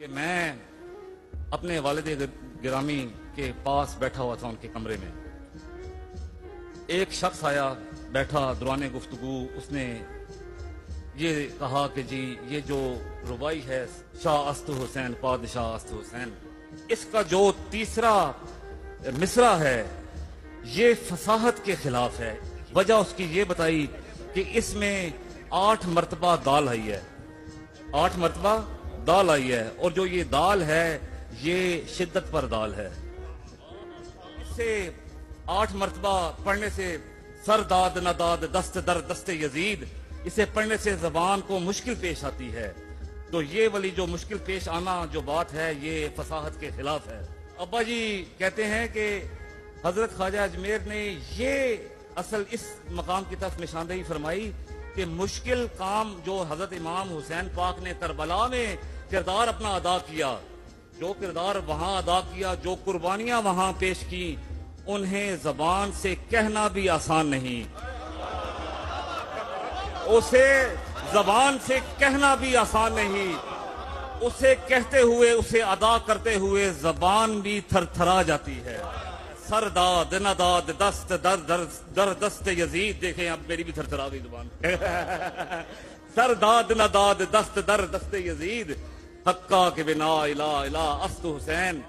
کہ میں اپنے والد گرامی کے پاس بیٹھا ہوا تھا ان کے کمرے میں. ایک شخص آیا, بیٹھا, دوران گفتگو اس نے یہ کہا کہ جی یہ جو ربائی ہے شاہ است حسین پادشاہ است حسین, اس کا جو تیسرا مصرع ہے یہ فصاحت کے خلاف ہے. وجہ اس کی یہ بتائی کہ اس میں 8 مرتبہ دال آئی ہے, 8 مرتبہ دال آئی ہے, اور جو یہ دال ہے یہ شدت پر دال ہے. اس سے 8 مرتبہ پڑھنے سے سر داد نہ داد دست در دست یزید, اسے پڑھنے سے زبان کو مشکل پیش آتی ہے. تو یہ والی جو مشکل پیش آنا جو بات ہے یہ فصاحت کے خلاف ہے. ابا جی کہتے ہیں کہ حضرت خواجہ اجمیر نے یہ اصل اس مقام کی طرف نشاندہی فرمائی کہ مشکل کام جو حضرت امام حسین پاک نے کربلا میں کردار اپنا ادا کیا, جو کردار وہاں ادا کیا, جو قربانیاں وہاں پیش کی, انہیں زبان سے کہنا بھی آسان نہیں. اسے زبان سے کہنا بھی آسان نہیں. اسے کہتے ہوئے, اسے ادا کرتے ہوئے زبان بھی تھر تھرا جاتی ہے. سر داد نہ داد دست در در در دست یزید, دیکھیں اب میری بھی تھر تھرا گئی زبان. سر داد نہ داد دست در دست یزید, حقا کے بنا الہ الہ است حسین.